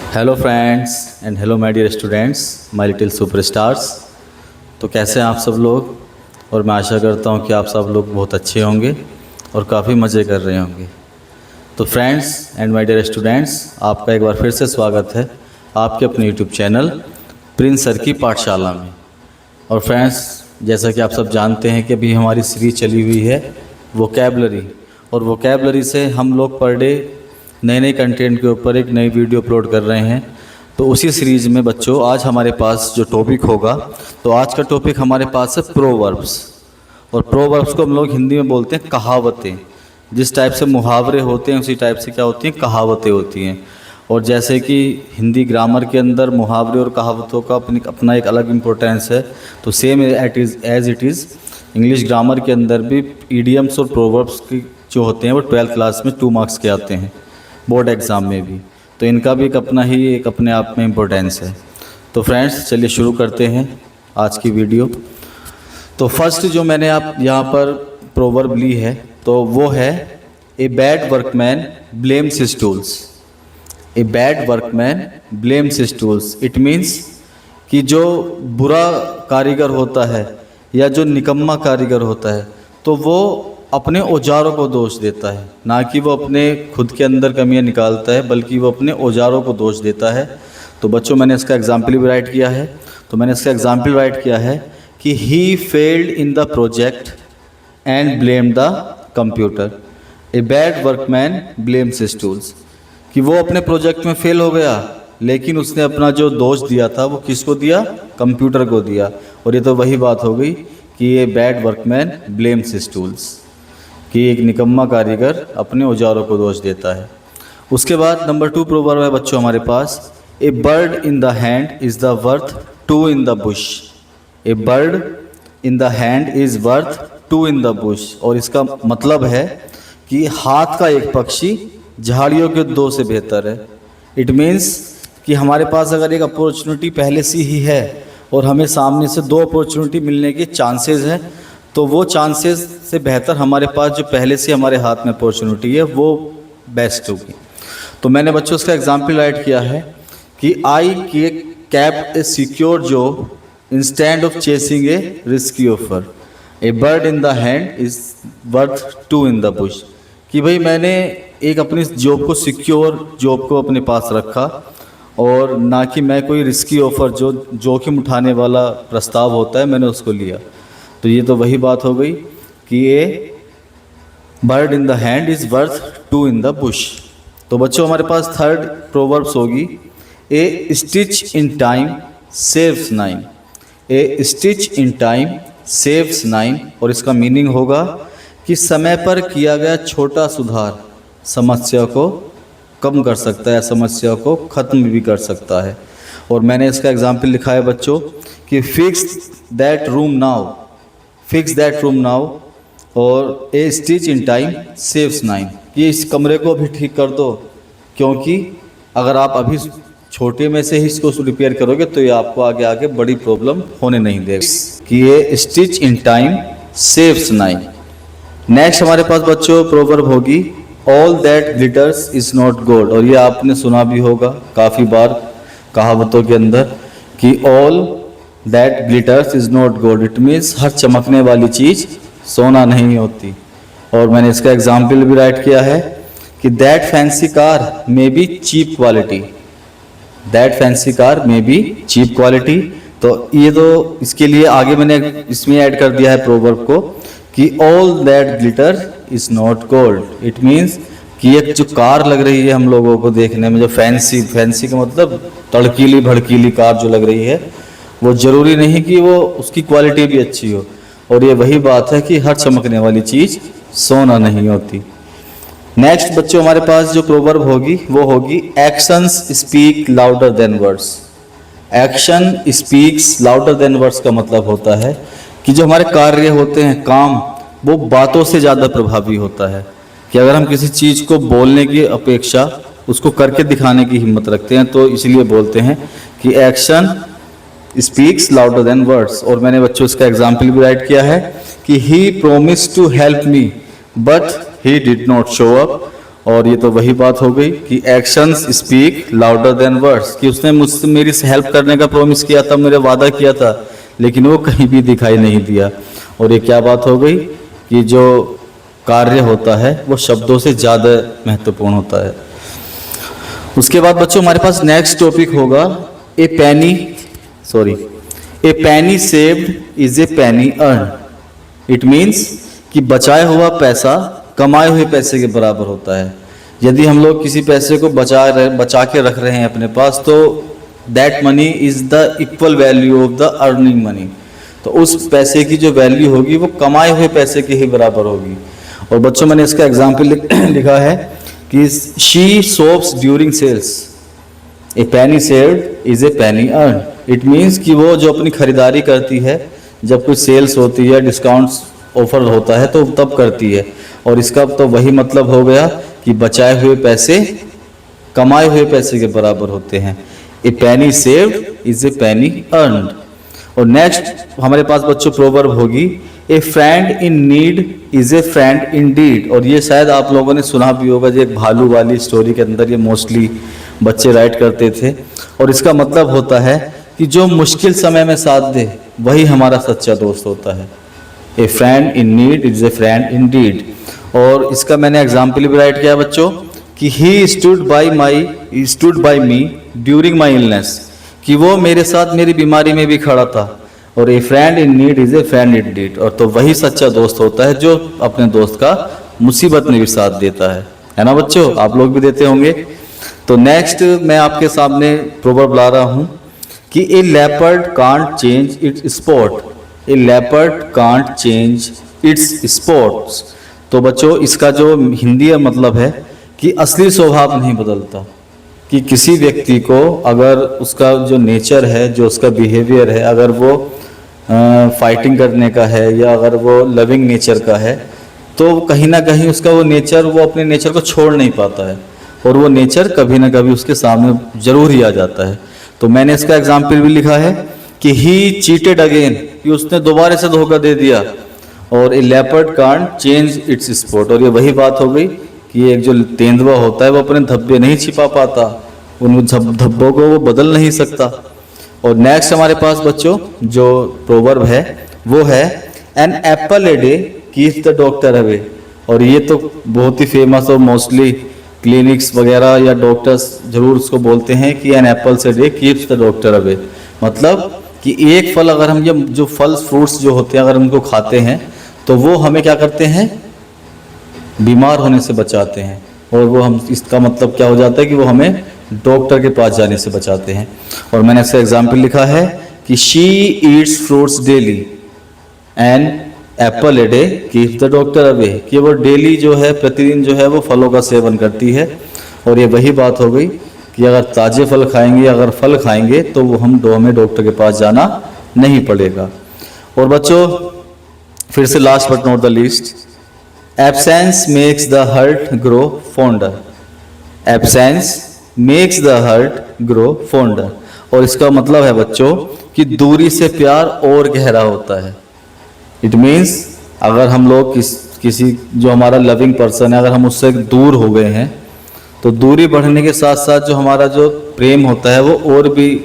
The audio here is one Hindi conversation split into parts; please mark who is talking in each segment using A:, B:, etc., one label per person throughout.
A: Hello friends and hello my dear students, my little superstars. तो कैसे हैं आप सब लोग? और मैं आशा करता हूं कि आप सब लोग बहुत अच्छे होंगे और काफ़ी मज़े कर रहे होंगे। तो friends and my dear students, आपका एक बार फिर से स्वागत है आपके अपने यूट्यूब चैनल प्रिंस सर की पाठशाला में। और फ्रेंड्स, जैसा कि आप सब जानते हैं कि अभी हमारी सीरीज चली हुई है वोकैबलरी, और वोकैबलरी से हम लोग पर डे नए नए कंटेंट के ऊपर एक नई वीडियो अपलोड कर रहे हैं। तो उसी सीरीज़ में बच्चों आज हमारे पास जो टॉपिक होगा, तो आज का टॉपिक हमारे पास है प्रोवर्ब्स। और प्रोवर्ब्स को हम लोग हिंदी में बोलते हैं कहावतें। जिस टाइप से मुहावरे होते हैं उसी टाइप से क्या होती हैं, कहावतें होती हैं। और जैसे कि हिंदी ग्रामर के अंदर मुहावरे और कहावतों का अपना एक अलग इम्पोर्टेंस है, तो same as it is English grammar के अंदर भी ईडियम्स और प्रोवर्ब्स की जो होते हैं वो 12th क्लास में 2 मार्क्स के आते हैं बोर्ड एग्ज़ाम में भी। तो इनका भी एक अपने आप में इम्पोर्टेंस है। तो फ्रेंड्स, चलिए शुरू करते हैं आज की वीडियो। तो फर्स्ट जो मैंने आप यहाँ पर प्रोवर्ब ली है, तो वो है ए bad workman blames his tools. A bad workman blames his tools. It means कि जो बुरा कारीगर होता है या जो निकम्मा कारीगर होता है, तो वो अपने औजारों को दोष देता है, ना कि वो अपने खुद के अंदर कमियां निकालता है, बल्कि वो अपने औजारों को दोष देता है। तो बच्चों, मैंने इसका एग्जाम्पल भी राइट किया है। तो मैंने इसका एग्जाम्पल राइट किया है कि he failed in the project and blame the computer. A bad workman blames his tools. कि वो अपने प्रोजेक्ट में फेल हो गया, लेकिन उसने अपना जो दोष दिया था वो किसको दिया? कंप्यूटर को दिया। और ये तो वही बात हो गई कि ये bad workman blames his tools, कि एक निकम्मा कारीगर अपने औजारों को दोष देता है। उसके बाद नंबर 2 प्रोवर्ब है बच्चों हमारे पास, a bird in the hand is the worth 2 in the bush. A bird in the hand is worth 2 in the bush. और इसका मतलब है कि हाथ का एक पक्षी झाड़ियों के 2 से बेहतर है। इट मीन्स कि हमारे पास अगर एक अपॉर्चुनिटी पहले से ही है और हमें सामने से 2 अपॉर्चुनिटी मिलने के चांसेस हैं, तो वो चांसेस से बेहतर हमारे पास जो पहले से हमारे हाथ में अपॉर्चुनिटी है वो बेस्ट होगी। तो मैंने बच्चों इसका एग्जाम्पल राइट किया है कि I kept A secure job instead of chasing A risky offer. A bird in the hand is worth 2 in the Bush. कि भाई मैंने एक अपनी जॉब को सिक्योर जॉब को अपने पास रखा, और ना कि मैं कोई रिस्की ऑफर जो जोखिम उठाने वाला प्रस्ताव होता है मैंने उसको लिया। तो ये तो वही बात हो गई कि a bird in the hand is worth 2 in the bush. तो बच्चों हमारे पास 3rd प्रोवर्ब्स होगी, a stitch in time saves 9। A stitch in time saves 9। और इसका मीनिंग होगा कि समय पर किया गया छोटा सुधार समस्या को कम कर सकता है, समस्या को ख़त्म भी कर सकता है। और मैंने इसका एग्जाम्पल लिखा है बच्चों कि fix that room now, fix that room now, और a stitch in time saves 9। कि इस कमरे को भी ठीक कर दो, क्योंकि अगर आप अभी छोटे में से ही इसको रिपेयर करोगे तो ये आपको आगे आगे बड़ी प्रॉब्लम होने नहीं देगा। कि ये stitch in time saves 9। Next हमारे पास बच्चों प्रोवर्ब होगी, all that glitters is not gold. और ये आपने सुना भी होगा काफ़ी बार कहावतों के अंदर कि all that glitters is not gold. It means हर चमकने वाली चीज़ सोना नहीं होती। और मैंने इसका एग्जाम्पल भी राइट किया है कि that fancy car may be cheap quality. That fancy car may be cheap quality. तो ये तो इसके लिए आगे मैंने इसमें ऐड कर दिया है प्रोवर्ब को कि all that glitter is not gold. It means कि एक जो कार लग रही है हम लोगों को देखने में, जो फैंसी का मतलब तड़कीली भड़कीली कार जो लग रही है, वो ज़रूरी नहीं कि वो उसकी क्वालिटी भी अच्छी हो। और ये वही बात है कि हर चमकने वाली चीज़ सोना नहीं होती। नेक्स्ट बच्चों हमारे पास जो प्रोवर्ब होगी वो होगी, actions speak louder than words. Action speaks louder than words का मतलब होता है कि जो हमारे कार्य होते हैं, काम, वो बातों से ज़्यादा प्रभावी होता है। कि अगर हम किसी चीज़ को बोलने की अपेक्षा उसको करके दिखाने की हिम्मत रखते हैं, तो इसलिए बोलते हैं कि action speaks louder than words. और मैंने बच्चों इसका एग्जाम्पल भी राइट किया है कि he promise to help me but he did not show up. और ये तो वही बात हो गई कि actions speak louder than words, कि उसने मुझसे मेरी हेल्प करने का प्रॉमिस किया था, मेरे वादा किया था, लेकिन वो कहीं भी दिखाई नहीं दिया। और ये क्या बात हो गई कि जो कार्य होता है वो शब्दों से ज़्यादा महत्वपूर्ण होता है। उसके बाद बच्चों हमारे पास नेक्स्ट टॉपिक होगा ए पैनी सेव्ड इज ए पैनी अर्न। इट मीन्स कि बचाया हुआ पैसा कमाए हुए पैसे के बराबर होता है। यदि हम लोग किसी पैसे को बचा के रख रहे हैं अपने पास, तो that money is the equal value of the earning money. तो उस पैसे की जो वैल्यू होगी वो कमाए हुए पैसे के ही बराबर होगी। और बच्चों मैंने इसका एग्जाम्पल लिखा है कि शी शॉप्स ड्यूरिंग सेल्स, ए पैनी सेव्ड इज ए पैनी अर्न। इट मीन्स कि वो जो अपनी खरीदारी करती है जब कुछ सेल्स होती है, डिस्काउंट्स ऑफर होता है, तो तब करती है। और इसका तो वही मतलब हो गया कि बचाए हुए पैसे कमाए हुए पैसे के बराबर होते हैं। ए पैनी सेव्ड इज ए पैनी अर्नड। और नेक्स्ट हमारे पास बच्चों प्रोवर्ब होगी a friend in need is a friend indeed. और ये शायद आप लोगों ने सुना भी होगा, जो एक भालू वाली स्टोरी के अंदर ये मोस्टली बच्चे राइट करते थे। और इसका मतलब होता है कि जो मुश्किल समय में साथ दे वही हमारा सच्चा दोस्त होता है। A friend in need is a friend indeed. और इसका मैंने एग्जाम्पल भी राइट किया बच्चों कि he stood by me during my illness, कि वो मेरे साथ मेरी बीमारी में भी खड़ा था। और a friend in need is a friend indeed. और तो वही सच्चा दोस्त होता है जो अपने दोस्त का मुसीबत में भी साथ देता है ना बच्चों? आप लोग भी देते होंगे। तो नेक्स्ट मैं आपके सामने प्रोवर्ब ला रहा हूं कि a leopard can't change its spot, a leopard can't change its spots. तो बच्चों इसका जो हिंदी मतलब है कि असली स्वभाव नहीं बदलता। कि किसी व्यक्ति को अगर उसका जो नेचर है, जो उसका बिहेवियर है, अगर वो फाइटिंग करने का है या अगर वो लविंग नेचर का है, तो कहीं ना कहीं उसका वो नेचर, वो अपने नेचर को छोड़ नहीं पाता है और वो नेचर कभी ना कभी उसके सामने जरूर ही आ जाता है। तो मैंने इसका एग्जाम्पल भी लिखा है कि ही चीटेड अगेन, कि उसने दोबारा से धोखा दे दिया। और a leopard can't change its spot. और ये वही बात हो गई कि एक जो तेंदुआ होता है वो अपने धब्बे नहीं छिपा पाता, उन धब्बों को वो बदल नहीं सकता। और नेक्स्ट हमारे पास बच्चों जो प्रोवर्ब है वो है an apple a day keeps the doctor away. और ये तो बहुत ही फेमस और मोस्टली क्लिनिक्स वगैरह या डॉक्टर्स जरूर उसको बोलते हैं कि an apple a day keeps the doctor away. मतलब कि एक फल अगर हम जो फल फ्रूट्स जो होते हैं अगर उनको खाते हैं तो वो हमें क्या करते हैं, बीमार होने से बचाते हैं। और वो हम, इसका मतलब क्या हो जाता है कि वो हमें डॉक्टर के पास जाने से बचाते हैं। और मैंने इसका एग्जाम्पल लिखा है कि she Yeats fruits daily and Apple a day keeps the doctor away, कि वो डेली जो है, प्रतिदिन जो है वो फलों का सेवन करती है। और ये वही बात हो गई कि अगर ताज़े फल खाएंगे, अगर फल खाएंगे तो वो हमें डॉक्टर के पास जाना नहीं पड़ेगा। और बच्चों फिर से last but not the least, absence makes the heart grow fonder. Absence makes the heart grow fonder. और इसका मतलब है बच्चों कि दूरी से प्यार और गहरा होता है। इट मीन्स अगर हम लोग किसी जो हमारा लविंग पर्सन है, अगर हम उससे दूर हो गए हैं तो दूरी बढ़ने के साथ साथ जो हमारा जो प्रेम होता है वो और भी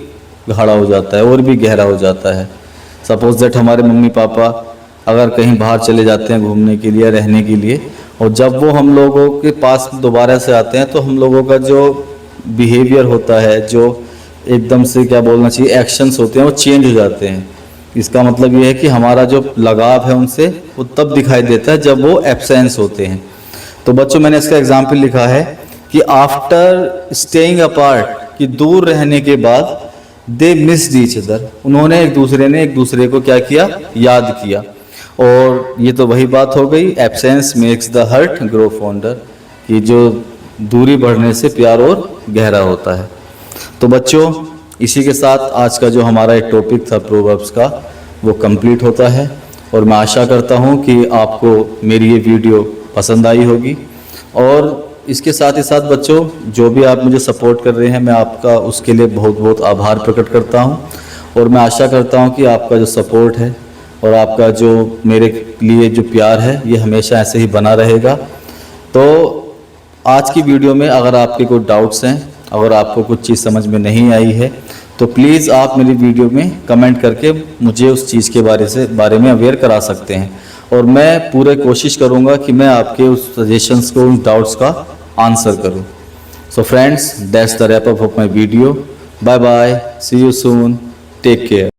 A: गाढ़ा हो जाता है और भी गहरा हो जाता है। सपोज दैट हमारे मम्मी पापा अगर कहीं बाहर चले जाते हैं घूमने के लिए, रहने के लिए, और जब वो हम लोगों के पास दोबारा से आते हैं तो हम लोगों का जो बिहेवियर होता है, जो एकदम से क्या बोलना चाहिए, एक्शंस होते हैं वो चेंज हो जाते हैं। इसका मतलब ये है कि हमारा जो लगाव है उनसे वो तब दिखाई देता है जब वो एब्सेंस होते हैं। तो बच्चों मैंने इसका एग्जाम्पल लिखा है कि आफ्टर स्टेइंग अपार्ट, कि दूर रहने के बाद दे मिस्ड ईच अदर, उन्होंने एक दूसरे को क्या किया, याद किया। और ये तो वही बात हो गई, absence makes the heart grow fonder, कि जो दूरी बढ़ने से प्यार और गहरा होता है। तो बच्चों इसी के साथ आज का जो हमारा एक टॉपिक था प्रोवर्ब्स का वो कंप्लीट होता है। और मैं आशा करता हूँ कि आपको मेरी ये वीडियो पसंद आई होगी। और इसके साथ ही साथ बच्चों जो भी आप मुझे सपोर्ट कर रहे हैं, मैं आपका उसके लिए बहुत बहुत आभार प्रकट करता हूँ। और मैं आशा करता हूँ कि आपका जो सपोर्ट है और आपका जो मेरे लिए जो प्यार है ये हमेशा ऐसे ही बना रहेगा। तो आज की वीडियो में अगर आपके कोई डाउट्स हैं, अगर आपको कुछ चीज़ समझ में नहीं आई है, तो प्लीज़ आप मेरी वीडियो में कमेंट करके मुझे उस चीज़ के बारे में अवेयर करा सकते हैं, और मैं पूरे कोशिश करूँगा कि मैं आपके उस सजेशंस को, उन डाउट्स का आंसर करूँ। So friends, that's the wrap up of my video. Bye bye, see you soon, take care.